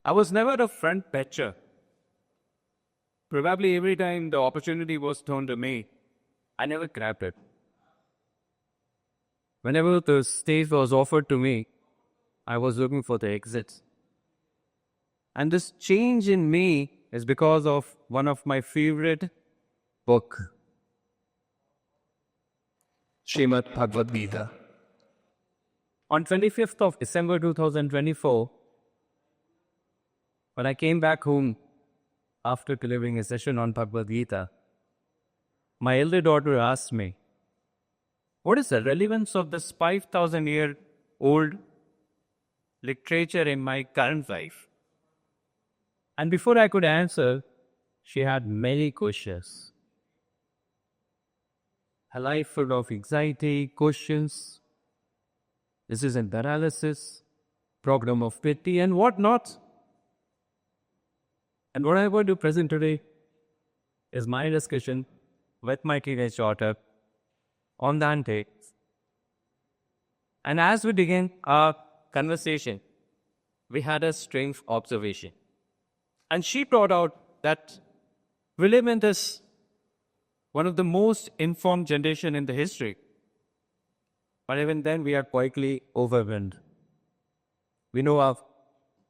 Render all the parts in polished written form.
I was never a front bencher. Probably every time the opportunity was thrown to me, I never grabbed it. Whenever the stage was offered to me, I was looking for the exits. And this change in me is because of one of my favorite book, Srimad Bhagavad Gita. On 25th of December 2024, when I came back home after delivering a session on Bhagavad Gita, my elder daughter asked me, what is the relevance of this 5,000-year-old literature in my current life? And before I could answer, she had many questions. Her life full of anxiety, questions, decision paralysis, program of pity, and whatnot. And what I want to present today is my discussion with my teenage daughter on that day. And as we began our conversation, we had a strange observation. And she brought out that we live in this one of the most informed generation in the history. But even then, we are quietly overwhelmed. We know our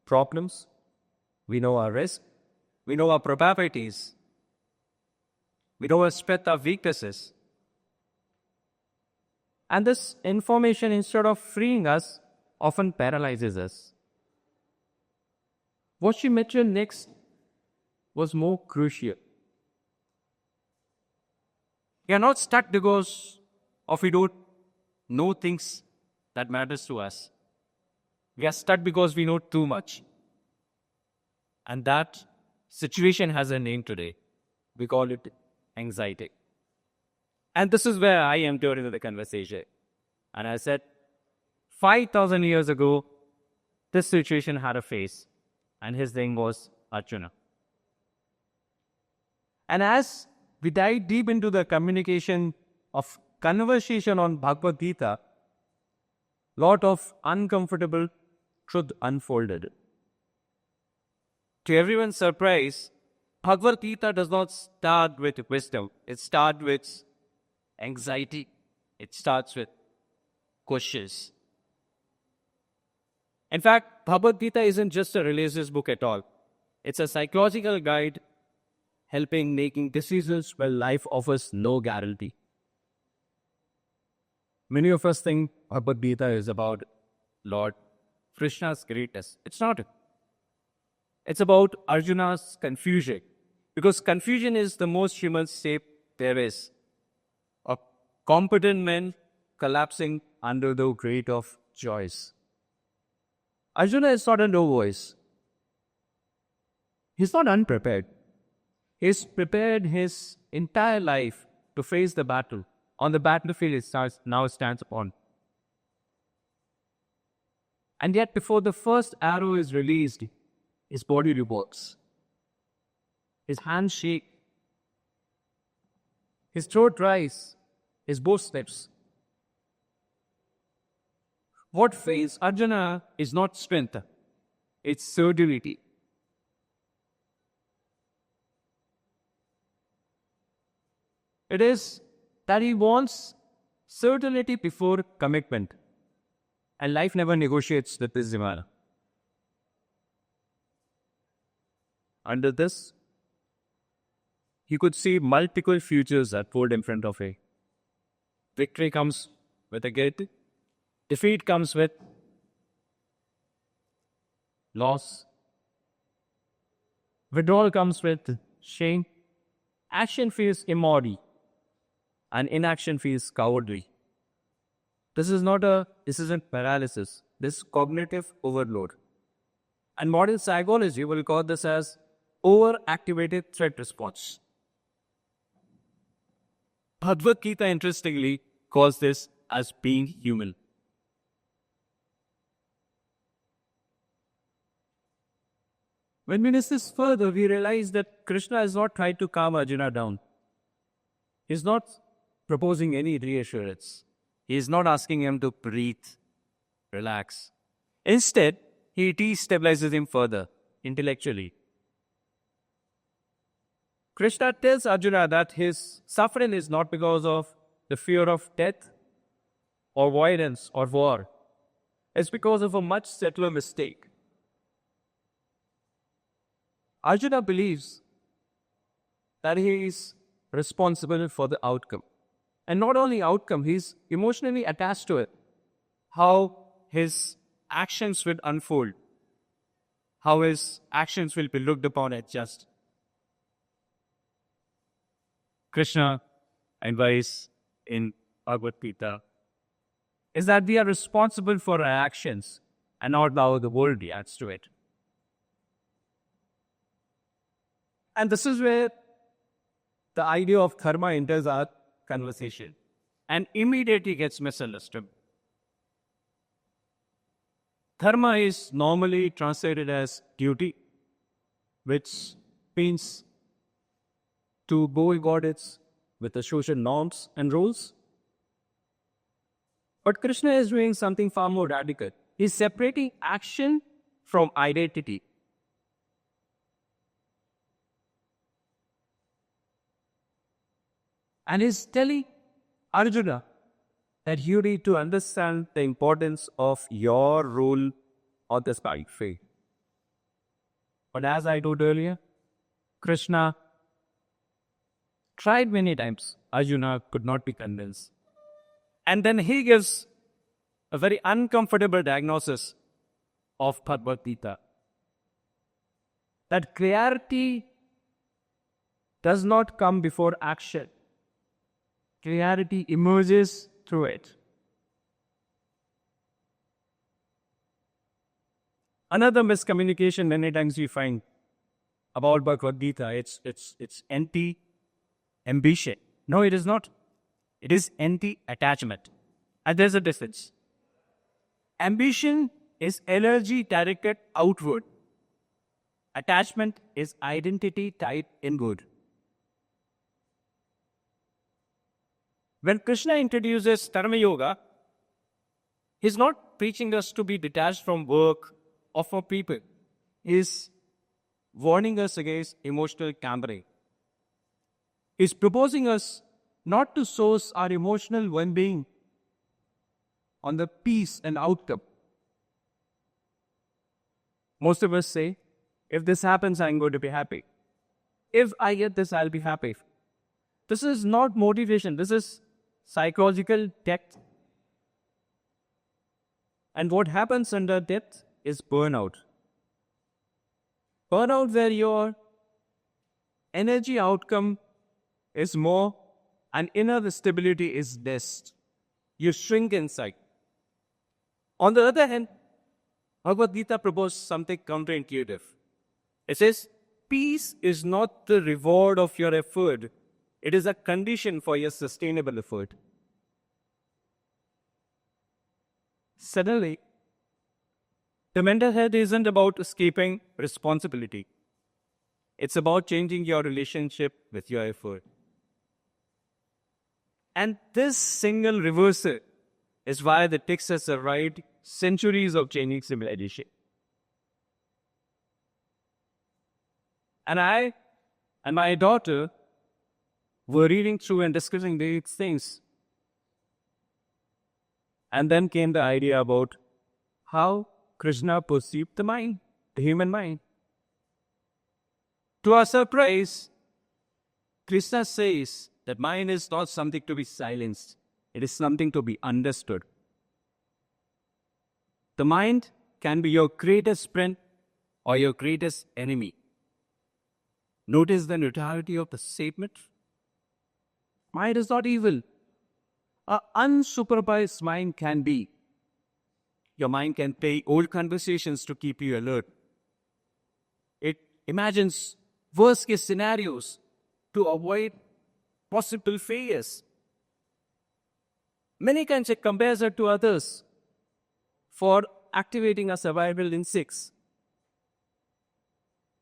problems, we know our risk, we know our probabilities, we know our strength, our weaknesses. And this information, instead of freeing us, often paralyzes us. What she mentioned next was more crucial. We are not stuck because we don't know things that matters to us. We are stuck because we know too much. And that situation has a name today. We call it anxiety. And this is where I am during the conversation. And I said, 5,000 years ago, this situation had a face. And his name was Arjuna. And as we dive deep into the conversation on Bhagavad Gita, lot of uncomfortable truth unfolded. To everyone's surprise, Bhagavad Gita does not start with wisdom. It starts with anxiety. It starts with questions. In fact, Bhagavad Gita isn't just a religious book at all. It's a psychological guide helping making decisions where life offers no guarantee. Many of us think Bhagavad Gita is about Lord Krishna's greatness. It's not. It's about Arjuna's confusion. Because confusion is the most human state there is. A competent man collapsing under the weight of choice. Arjuna is not a novice. He's not unprepared. He's prepared his entire life to face the battle. On the battlefield he now stands upon. And yet before the first arrow is released, his body revolts. His hands shake. His throat dries. His bow slips. What fails Arjuna is not strength, it's certainty. It is that he wants certainty before commitment. And life never negotiates with this demand. Under this, he could see multiple futures unfold in front of him. Victory comes with a guilt. Defeat comes with loss. Withdrawal comes with shame. Action feels immoral. And inaction feels cowardly. This isn't paralysis. This is cognitive overload. And modern psychology will call this as overactivated threat response. Bhagavad Gita, interestingly, calls this as being human. When we discuss this further, we realize that Krishna has not tried to calm Arjuna down. He is not proposing any reassurance. He is not asking him to breathe, relax. Instead, he destabilizes him further. intellectually. Krishna tells Arjuna that his suffering is not because of the fear of death or violence or war. It's because of a much subtler mistake. Arjuna believes that he is responsible for the outcome. And not only outcome, he's emotionally attached to it. How his actions will unfold. How his actions will be looked upon as just. Krishna advice in Bhagavad Gita is that we are responsible for our actions and not how the world reacts to it. And this is where the idea of karma enters our conversation and immediately gets misunderstood. Dharma is normally translated as duty, which means to go accordance with the social norms and rules. But Krishna is doing something far more radical. He's separating action from identity. And he's telling Arjuna that you need to understand the importance of your role on this battlefield. But as I told earlier, Krishna tried many times. Arjuna could not be convinced. And then he gives a very uncomfortable diagnosis of Bhagavad Gita. That clarity does not come before action. Clarity emerges through it. Another miscommunication many times we find about Bhagavad Gita, it's anti-ambition. No, it is not. It is anti-attachment. And there's a difference. Ambition is energy directed outward. Attachment is identity tied inward. When Krishna introduces Karma Yoga, he's not preaching us to be detached from work or from people. He's warning us against emotional gambling. He's proposing us not to source our emotional well-being on the peace and outcome. Most of us say, if this happens, I'm going to be happy. If I get this, I'll be happy. This is not motivation. This is psychological depth. And what happens under depth is burnout. Burnout where your energy outcome is more and inner stability is less. You shrink inside. On the other hand, Bhagavad Gita proposed something counterintuitive. It says, peace is not the reward of your effort. It is a condition for your sustainable effort. Suddenly, the mental health isn't about escaping responsibility. It's about changing your relationship with your effort. And this single reversal is why the text has survived centuries of changing civilization. And I and my daughter were reading through and discussing these things. And then came the idea about how Krishna perceived the mind, the human mind. To our surprise, Krishna says that mind is not something to be silenced. It is something to be understood. The mind can be your greatest friend or your greatest enemy. Notice the neutrality of the statement. Mind is not evil. An unsupervised mind can be. Your mind can play old conversations to keep you alert. It imagines worst-case scenarios to avoid possible failures. Many times it compares it to others for activating a survival instincts.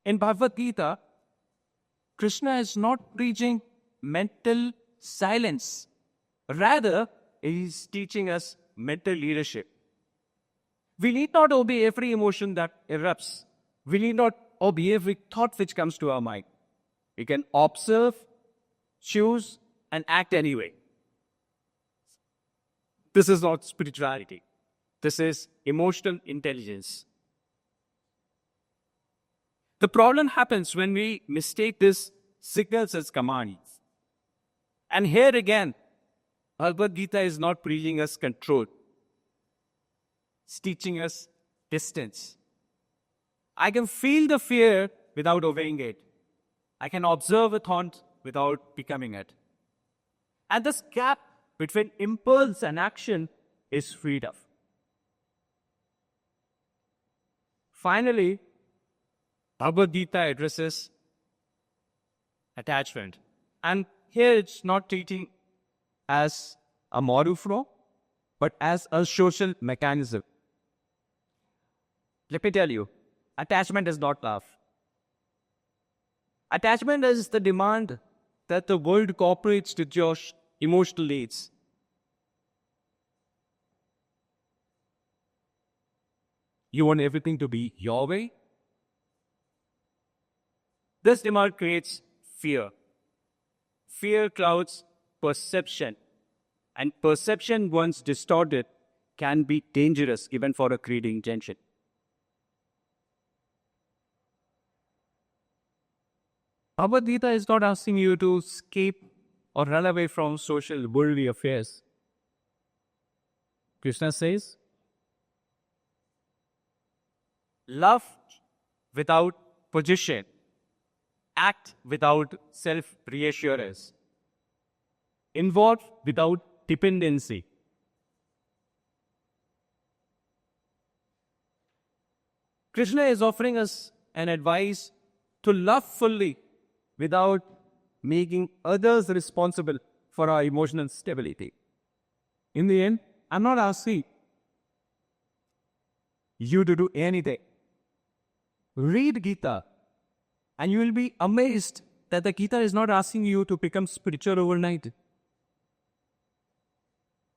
In Bhagavad Gita, Krishna is not preaching mental silence. Rather, he is teaching us mental leadership. We need not obey every emotion that erupts. We need not or be every thought which comes to our mind. We can observe, choose, and act anyway. This is not spirituality. This is emotional intelligence. The problem happens when we mistake these signals as commands. And here again, Bhagavad Gita is not preaching us control. It's teaching us distance. I can feel the fear without obeying it. I can observe a thought without becoming it. And this gap between impulse and action is freedom. Finally, Bhagavad Gita addresses attachment. And here it's not treating as a moral flaw, but as a social mechanism. Let me tell you, attachment is not love. Attachment is the demand that the world cooperates to your emotional needs. You want everything to be your way? This demand creates fear. Fear clouds perception. And perception, once distorted, can be dangerous even for a creative intention. Bhagavad Gita is not asking you to escape or run away from social worldly affairs. Krishna says, love without position, act without self-reassurance, involve without dependency. Krishna is offering us an advice to love fully without making others responsible for our emotional stability. In the end, I'm not asking you to do anything. Read Gita, and you will be amazed that the Gita is not asking you to become spiritual overnight,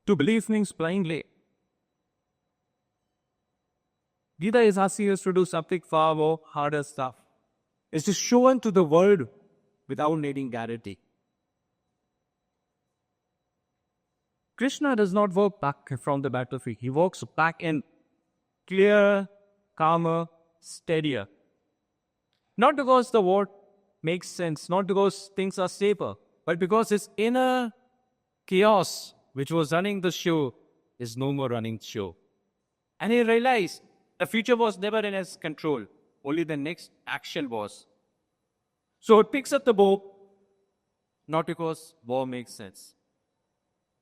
to believe things blindly. Gita is asking us to do something far more harder stuff. It's to show unto the world without needing guarantee. Krishna does not walk back from the battlefield. He walks back in clearer, calmer, steadier. Not because the war makes sense, not because things are safer, but because his inner chaos, which was running the show, is no more running the show. And he realized the future was never in his control, only the next action was. So he picks up the bow, not because war makes sense,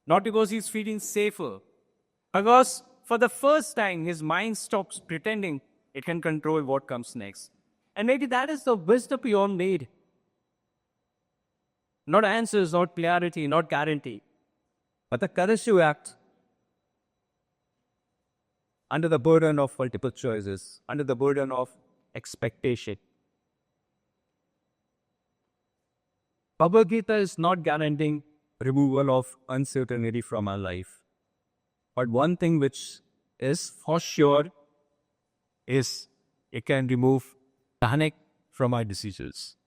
not because he's feeling safer, because for the first time his mind stops pretending it can control what comes next. And maybe that is the wisdom we all need. Not answers, not clarity, not guarantee, but the courage to act under the burden of multiple choices, under the burden of expectation. Bhagavad Gita is not guaranteeing removal of uncertainty from our life. But one thing which is for sure is it can remove panic from our decisions.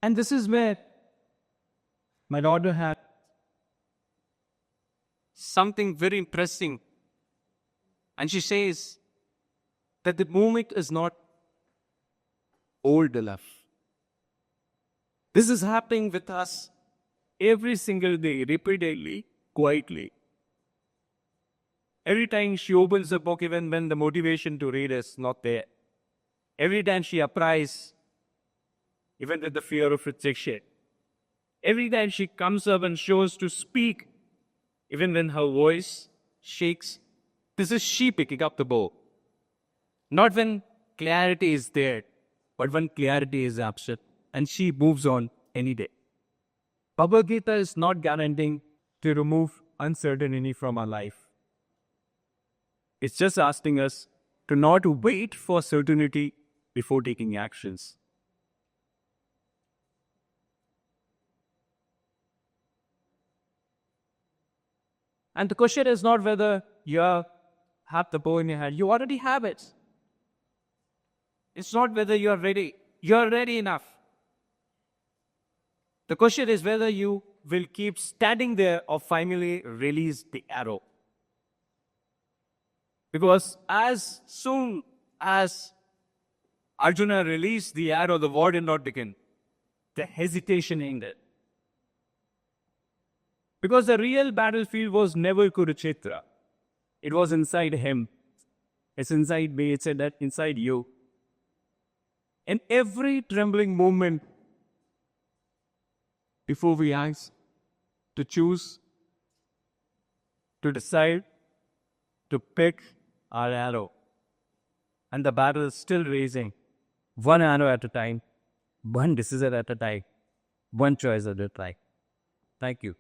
And this is where my daughter had something very impressive. And she says that the movement is not old enough. This is happening with us every single day, repeatedly, quietly. Every time she opens a book, even when the motivation to read is not there. Every time she applies, even with the fear of rejection. Every time she comes up and shows to speak, even when her voice shakes, this is she picking up the bow. Not when clarity is there, but when clarity is absent, and she moves on any day. Bhagavad Gita is not guaranteeing to remove uncertainty from our life. It's just asking us to not wait for certainty before taking actions. And the question is not whether you're have the bow in your hand. You already have it. It's not whether you're ready. You're ready enough. The question is whether you will keep standing there or finally release the arrow. Because as soon as Arjuna released the arrow, the war did not begin. The hesitation ended. Because the real battlefield was never Kurukshetra. It was inside him. It's inside me. It's inside you. And every trembling moment before we ask to choose, to decide, to pick our arrow. And the battle is still raging. One arrow at a time, one decision at a time, one choice at a time. Thank you.